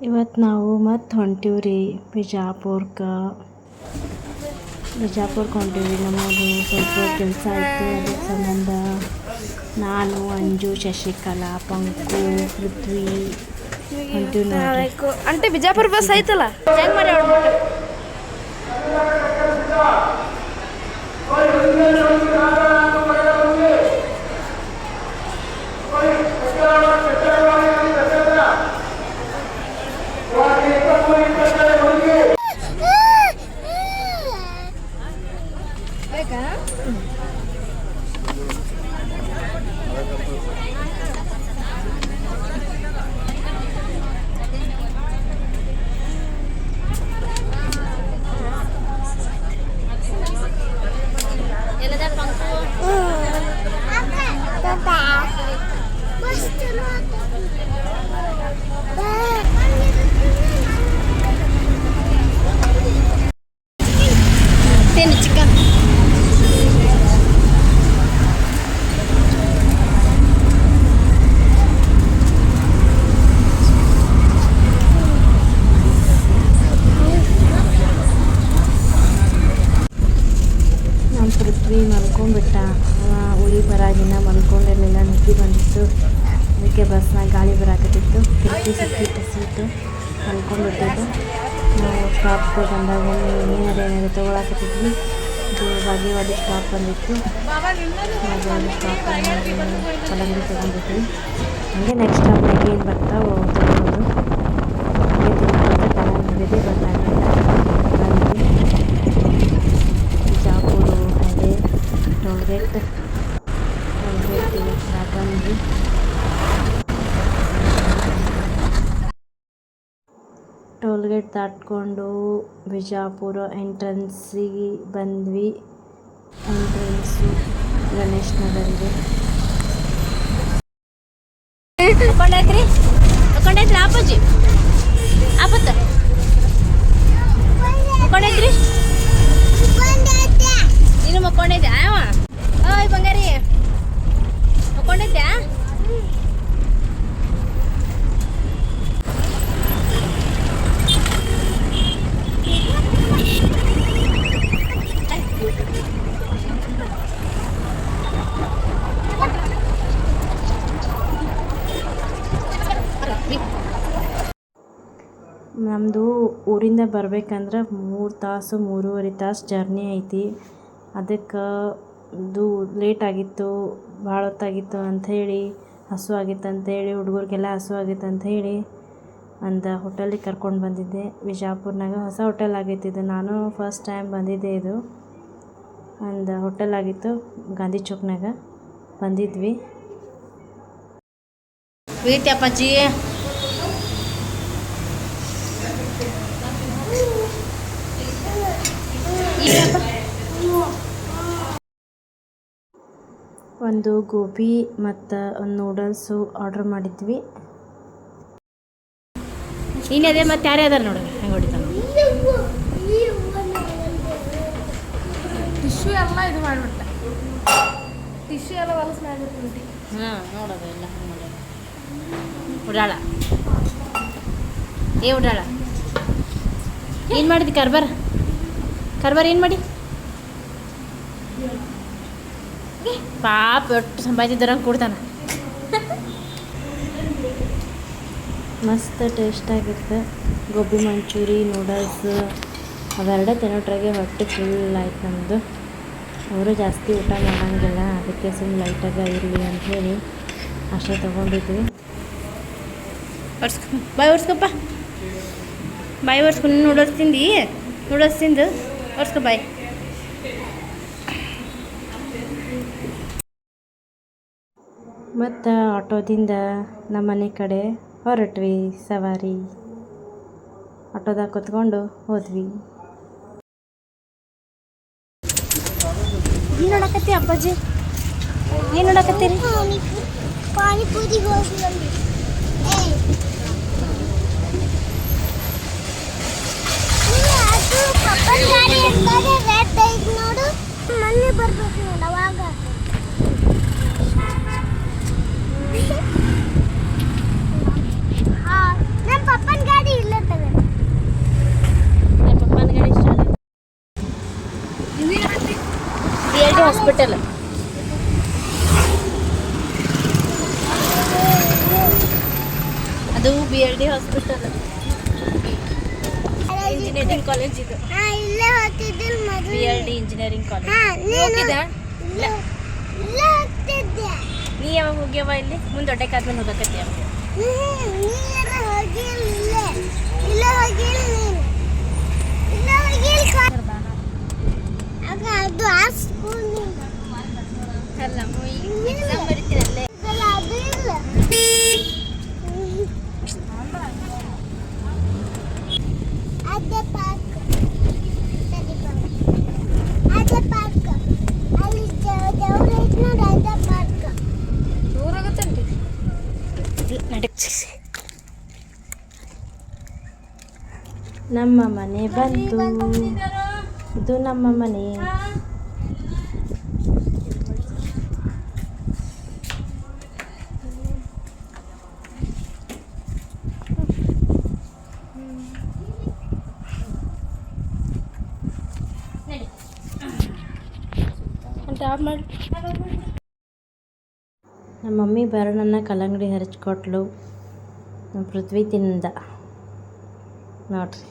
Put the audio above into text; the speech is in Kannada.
ಇವತ್ತು ನಾವು ಮತ್ತೆ ಹೊಂಟೀವ್ರಿ ಬಿಜಾಪುರಕ್ಕೆ ಹೊಂಟೀವಿ. ನಮ್ಮದು ಸ್ವಲ್ಪ ಕೆಲಸ ಆಯಿತು. ಅದಕ್ಕೆ ಸಂಬಂಧ ನಾನು, ಅಂಜು, ಶಶಿಕಲಾ, ಪಂಕು, ಪೃಥ್ವಿ ಹೊಂಟೀವಿ ನೋಡಿ. ಅಂಟೆ ಬಿಜಾಪುರ ಬಸ್ ಐತಲ್ಲ ಹೆಂಗೆ ಮಾಡಿ ಚಿಕನ್ ನಮ್ಮ ಪೃಥ್ವಿ ಮಲ್ಕೊಂಡ್ಬಿಟ್ಟ. ಉಳಿ ಬರಾಗಿನ ಮಲ್ಕೊಂಡಿರಲಿಲ್ಲ, ನಿದ್ದೆ ಬಂದಿತ್ತು. ಅದಕ್ಕೆ ಬಸ್ನಾಗ ಗಾಳಿ ಬರಾಕತ್ತಿತ್ತು, ಕಿಟಕಿ ಸೀಟು ಮಲ್ಕೊಂಡ್ಬಿಟ್ಟಿದ್ದು. ನಾವು ಸ್ಟಾಪ್ಗೆ ಬಂದಾಗ ಏನಾರು ತೊಗೊಳಕತ್ತಿದ್ವಿ. ಇದು ಬಾಗೇವಾಡಿ ಸ್ಟಾಪ್ ಬಂದಿತ್ತು. ಬಾಗೇವಾಡಿ ಸ್ಟಾಪ್ ಕಲಂಗಡಿ ತೊಗೊಂಡಿದ್ವಿ. ಹಂಗೆ ನೆಕ್ಸ್ಟ್ ಮನೆಗೆ ಏನು ಬರ್ತಾವೆ ತೊಗೊಳೋದು. ಹಂಗೆ ತಿನ್ಕೊಂತ ಕಲಂಗಡಿ ಬಂದಾಗಿಲ್ಲ ಬಂದ್ವಿ. ಬಿಜಾಪುರ ಹೈವೇ ಟೋಲ್ಗೇಟ್ ಬಂದ್ವಿ. ಟೋಲ್ಗೇಟ್ ದಾಟ್ಕೊಂಡು ಬಿಜಾಪುರ ಎಂಟ್ರೆನ್ಸಿಗೆ ಬಂದ್ವಿ. ಎಂಟ್ರೆನ್ಸು ಗಣೇಶ್ ನಗರಿಗೆ. ಮಕ್ಕೊಂಡೈತ್ರಿ ಅಪ್ಪಾಜಿ ಆಪತ್ತ ಮಕ್ಕೊಂಡೈತ್ರಿ ನೀನು ಮಕ್ಕೊಂಡೈತೆ ಅವ ಓಯ್ ಬಂಗಾರಿ ಮಕ್ಕೊಂಡೈತ್ಯಾ ನಮ್ಮದು ಊರಿಂದ ಬರ್ಬೇಕಂದ್ರೆ 3 ತಾಸು 3.5 ತಾಸು ಜರ್ನಿ ಐತಿ. ಅದಕ್ಕೆ ಇದು ಲೇಟ್ ಆಗಿತ್ತು, ಭಾಳ ಹೊತ್ತಾಗಿತ್ತು ಅಂಥೇಳಿ, ಹಸು ಆಗಿತ್ತು ಅಂಥೇಳಿ, ಹುಡುಗರಿಗೆಲ್ಲ ಹಸು ಆಗಿತ್ತು ಅಂಥೇಳಿ ಒಂದು ಹೋಟೆಲಿಗೆ ಕರ್ಕೊಂಡು ಬಂದಿದ್ದೆ. ಬಿಜಾಪುರ್ನಾಗ ಹೊಸ ಹೋಟೆಲ್ ಆಗೈತಿ ಇದು. ನಾನು ಫಸ್ಟ್ ಟೈಮ್ ಬಂದಿದ್ದೆ. ಇದು ಒಂದು ಹೋಟೆಲ್ ಆಗಿತ್ತು, ಗಾಂಧಿ ಚೌಕ್ನಾಗ ಬಂದಿದ್ವಿ. ಪ್ರೀತಿ ಅಪ್ಪಾಜಿ ಒಂದು ಗೋಬಿ ಮತ್ತು ಒಂದು ನೂಡಲ್ಸು ಆರ್ಡ್ರ್ ಮಾಡಿದ್ವಿ. ನೀನೇ ಮತ್ತೆ ಯಾರೇ ಅದಾರ ನೋಡು ಹೆಂಗೆ ಹೊಡಿತಾನೆ. ಟಿಶ್ಯೂ ಎಲ್ಲ ಇದು ಮಾಡಿಬಿಟ್ಟ, ಟಿಶ್ಯೂ ಎಲ್ಲ ಹೊಲಸು ಮಾಡಿಬಿಟ್ಟು. ಹಾಂ ನೋಡೋದು ಎಲ್ಲ ಹಂಗೆ ಉಡಾಳ ಉಡಾಳ ಏನು ಮಾಡಿದ್ವಿ ಕಾರ್ಬಾರ್ ಏನು ಮಾಡಿ ಪಾಪ ಒಟ್ಟು ಸಂಪಾದಿದ್ದಾರಂಗೆ ಕೊಡ್ತಾನೆ. ಮಸ್ತ್ ಟೇಸ್ಟಾಗಿತ್ತು. ಗೋಬಿ ಮಂಚೂರಿ, ನೂಡಲ್ಸ್ ಅವೆರಡೇ ತಿನ್ನೋಟ್ರಾಗೆ ಹೊಟ್ಟೆ ಫುಲ್ ಆಯ್ತು ನಮ್ಮದು. ಅವರು ಜಾಸ್ತಿ ಊಟ ಮಾಡೋಂಗಿಲ್ಲ, ಅದಕ್ಕೆ ಸುಮ್ಮನೆ ಲೈಟಾಗಿ ಇರಲಿ ಅಂಥೇಳಿ ಅಷ್ಟೇ ತೊಗೊಂಡಿದ್ವಿ. ಬಾಯ್ ಒರ್ಸ್ಕೊಪ್ಪ, ಬಾಯ್ ಒರ್ಸ್ಕೊಂಡು ನೂಡಲ್ಸ್ ತಿಂದು ಒರ್ಸ್ಕೊ ಬಾಯ್. ಮತ್ತು ಆಟೋದಿಂದ ನಮ್ಮ ಮನೆ ಕಡೆ ಹೊರಟ್ವಿ. ಸವಾರಿ ಆಟೋದಾಗ ಕೂತ್ಕೊಂಡು ಹೋದ್ವಿ. ಏನು ನೋಡಕತ್ತಿ ಅಪ್ಪಾಜಿ, ಏನು ನೋಡಕತ್ತೀರಿ? ಪಾನಿಪುರಿ ಹೋಗಿ ಪಪ್ಪನ ಗಾಡಿ ಎಂದರೆ ರೆಡ್ ಐತ್ ನೋಡು, ಮೊನ್ನೆ ಬರ್ಬೇಕು ನೋಡು ಅವಾಗ. ನಮ್ಮ ಪಪ್ಪನ ಗಾಡಿ ಅದು BLD ಹಾಸ್ಪಿಟಲ್ ಇಂಜಿನಿಯರಿಂಗ್ ಕಾಲೇಜ್ ಇದು. ಇಲ್ಲೇ ಹೋಗ್ತಿದ್ದಿಲ್ಲ ಮೊದಲು. BLD ಇಂಜಿನಿಯರಿಂಗ್ ಕಾಲೇಜ್ ನೀನು ಹೋಗಿದ್ದ? ಇಲ್ಲೇ ಹೋಗ್ತಿದ್ದೆ. ನೀ ಯಾವಾಗ ಹೋಗ್ಯವ ಇಲ್ಲಿ? ಮುಂದೆ ದೊಡ್ಡಕ್ಕಾದ್ಮೇಲೆ ಹೋಗಕತ್ತಿ ಯಾವಾಗ? ನೀರ ಹೋಗಿಲ್ಲ ಇಲ್ಲೇ. ಇಲ್ಲೇ ಹೋಗಿಲ್ಲ ನೀನು. ಇಲ್ಲೇ ಹೋಗಿಲ್ಲ. ಆಗ ಅದು ಆ ಸ್ಕೂಲ್ ಅಲ್ಲ ಎಕ್ಸಾಮ್ ಬರಿತೀರಲ್ಲೇ. ಅದು ಇಲ್ಲ. ಅದೇ ಪಾರ್ಕ್. ಅದೇ ಪಾರ್ಕ್. ಅಲ್ಲಿ ದೇವ್ರ ಐತಿ ನೋಡಿ, ಅದೇ ಪಾರ್ಕ್. ದೂರ ಆಗತ್ತೇನ್ರಿ? ನಮ್ಮ ಮನೆ ಬಂತು. ಇದು ನಮ್ಮ ಮನೆ. ನಮ್ಮ ಮಮ್ಮಿ ಬರಣನ್ನ ಕಲ್ಲಂಗಡಿ ಹರಿಚ್ಕೊಟ್ಲು. ನಮ್ಮ ಪೃಥ್ವಿ ತಿಂದ ನೋಡ್ರಿ.